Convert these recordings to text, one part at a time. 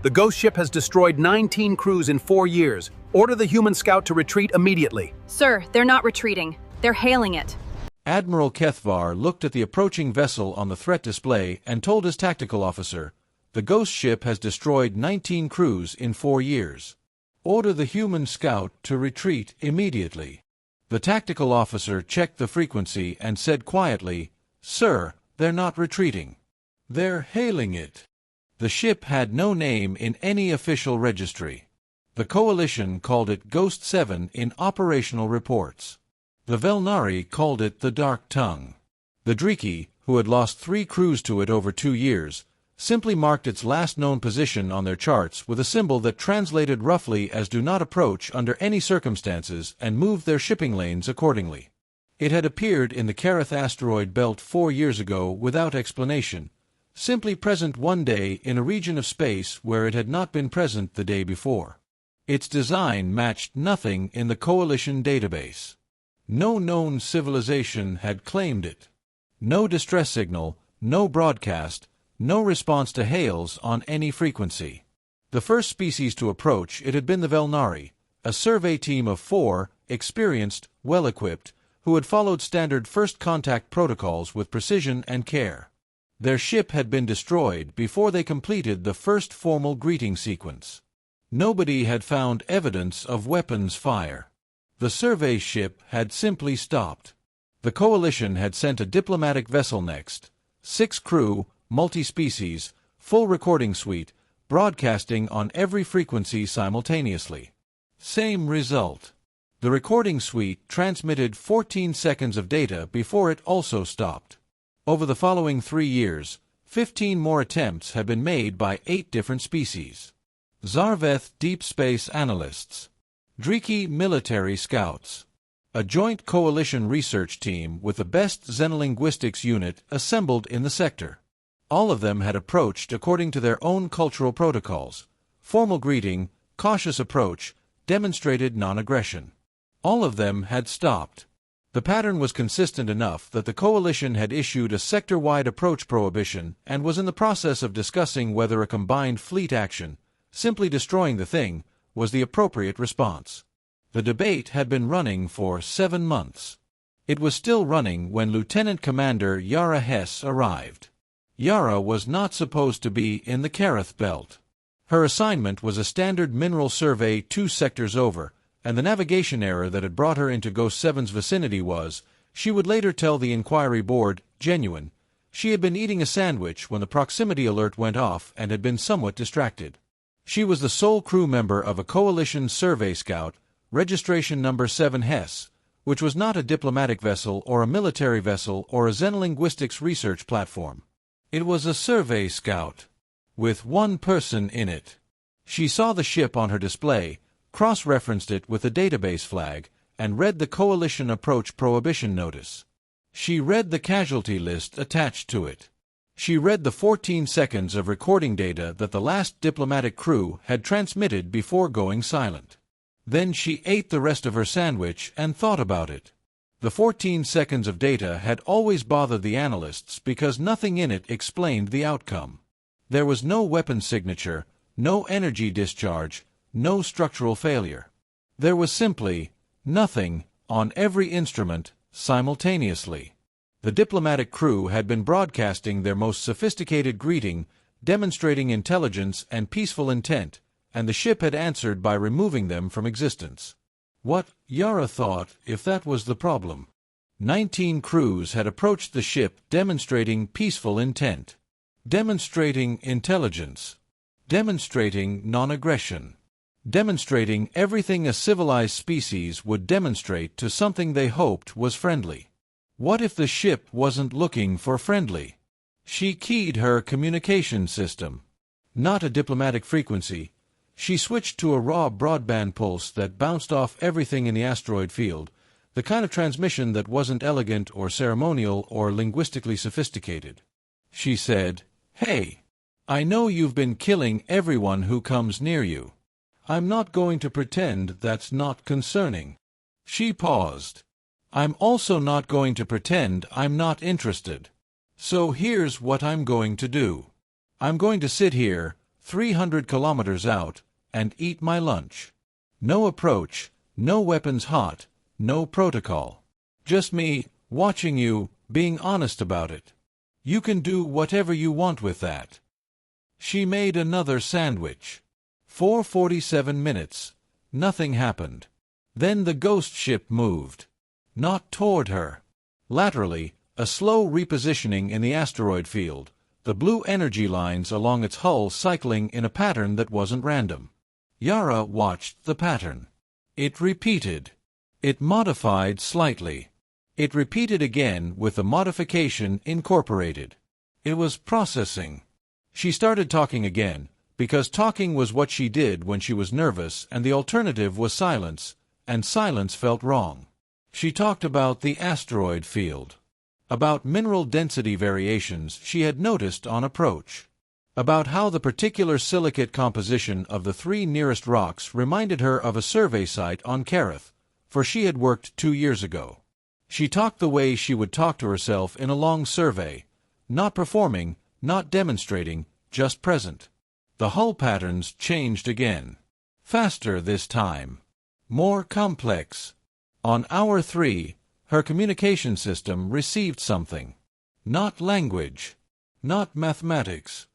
The ghost ship has destroyed 19 crews in 4 years. Order the human scout to retreat immediately. Sir, they're not retreating. They're hailing it. Admiral Kethvar looked at the approaching vessel on the threat display and told his tactical officer, "The ghost ship has destroyed 19 crews in 4 years. Order the human scout to retreat immediately." The tactical officer checked the frequency and said quietly, "Sir, they're not retreating. They're hailing it." The ship had no name in any official registry. The Coalition called it Ghost 7 in operational reports. The Velnari called it the Dark Tongue. The Driki, who had lost 3 crews to it over 2 years, simply marked its last known position on their charts with a symbol that translated roughly as "do not approach under any circumstances" and moved their shipping lanes accordingly. It had appeared in the Kareth asteroid belt 4 years ago without explanation, simply present one day in a region of space where it had not been present the day before. Its design matched nothing in the Coalition database. No known civilization had claimed it. No distress signal, no broadcast, no response to hails on any frequency. The first species to approach it had been the Velnari, a survey team of 4, experienced, well-equipped, who had followed standard first contact protocols with precision and care. Their ship had been destroyed before they completed the first formal greeting sequence. Nobody had found evidence of weapons fire. The survey ship had simply stopped. The Coalition had sent a diplomatic vessel next. 6 crew, multi-species, full recording suite, broadcasting on every frequency simultaneously. Same result. The recording suite transmitted 14 seconds of data before it also stopped. Over the following 3 years, 15 more attempts had been made by 8 different species. Zarveth Deep Space Analysts. Driki Military Scouts. A joint coalition research team with the best xenolinguistics unit assembled in the sector. All of them had approached according to their own cultural protocols. Formal greeting, cautious approach, demonstrated non-aggression. All of them had stopped. The pattern was consistent enough that the Coalition had issued a sector-wide approach prohibition and was in the process of discussing whether a combined fleet action, simply destroying the thing, was the appropriate response. The debate had been running for 7 months. It was still running when Lieutenant Commander Yara Hess arrived. Yara was not supposed to be in the Kareth belt. Her assignment was a standard mineral survey 2 sectors over, and the navigation error that had brought her into Ghost 7's vicinity was, she would later tell the inquiry board, genuine. She had been eating a sandwich when the proximity alert went off and had been somewhat distracted. She was the sole crew member of a Coalition survey scout, registration number 7 Hess, which was not a diplomatic vessel or a military vessel or a xenolinguistics research platform. It was a survey scout, with 1 person in it. She saw the ship on her display, cross-referenced it with the database flag, and read the Coalition approach prohibition notice. She read the casualty list attached to it. She read the 14 seconds of recording data that the last diplomatic crew had transmitted before going silent. Then she ate the rest of her sandwich and thought about it. The 14 seconds of data had always bothered the analysts because nothing in it explained the outcome. There was no weapon signature, no energy discharge, no structural failure. There was simply nothing on every instrument simultaneously. The diplomatic crew had been broadcasting their most sophisticated greeting, demonstrating intelligence and peaceful intent, and the ship had answered by removing them from existence. What, Yara thought, if that was the problem? 19 crews had approached the ship demonstrating peaceful intent, demonstrating intelligence, demonstrating non-aggression, demonstrating everything a civilized species would demonstrate to something they hoped was friendly. What if the ship wasn't looking for friendly? She keyed her communication system. Not a diplomatic frequency. She switched to a raw broadband pulse that bounced off everything in the asteroid field, the kind of transmission that wasn't elegant or ceremonial or linguistically sophisticated. She said, "Hey, I know you've been killing everyone who comes near you. I'm not going to pretend that's not concerning." She paused. "I'm also not going to pretend I'm not interested. So here's what I'm going to do. I'm going to sit here, 300 kilometers out, and eat my lunch. No approach, no weapons hot, no protocol. Just me, watching you, being honest about it. You can do whatever you want with that. She made another sandwich. 4:47 minutes. Nothing happened. Then the ghost ship moved. Not toward her. Laterally, a slow repositioning in the asteroid field, the blue energy lines along its hull cycling in a pattern that wasn't random. Yara watched the pattern. It repeated. It modified slightly. It repeated again with the modification incorporated. It was processing. She started talking again, because talking was what she did when she was nervous and the alternative was silence, and silence felt wrong. She talked about the asteroid field. About mineral density variations she had noticed on approach. About how the particular silicate composition of the 3 nearest rocks reminded her of a survey site on Kareth, for she had worked 2 years ago. She talked the way she would talk to herself in a long survey, not performing, not demonstrating, just present. The hull patterns changed again. Faster this time. More complex. On hour 3, her communication system received something. Not language. Not mathematics.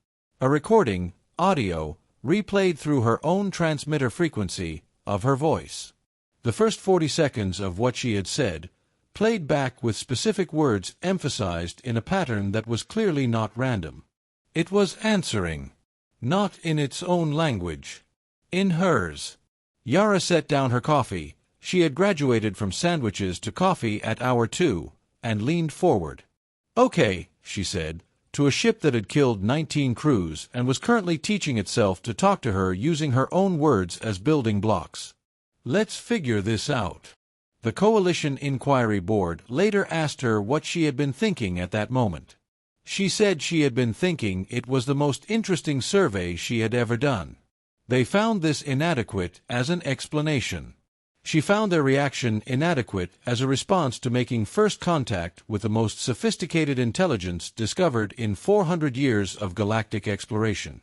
A recording, audio, replayed through her own transmitter frequency, of her voice. The first 40 seconds of what she had said, played back with specific words emphasized in a pattern that was clearly not random. It was answering. Not in its own language. In hers. Yara set down her coffee. She had graduated from sandwiches to coffee at hour 2, and leaned forward. "Okay," she said, to a ship that had killed 19 crews and was currently teaching itself to talk to her using her own words as building blocks. "Let's figure this out." The Coalition Inquiry Board later asked her what she had been thinking at that moment. She said she had been thinking it was the most interesting survey she had ever done. They found this inadequate as an explanation. She found their reaction inadequate as a response to making first contact with the most sophisticated intelligence discovered in 400 years of galactic exploration.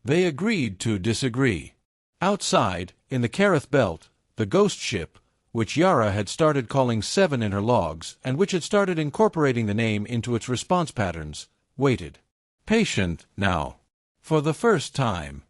They agreed to disagree. Outside, in the Kareth belt, the ghost ship, which Yara had started calling 7 in her logs and which had started incorporating the name into its response patterns, waited. Patient, now. For the first time.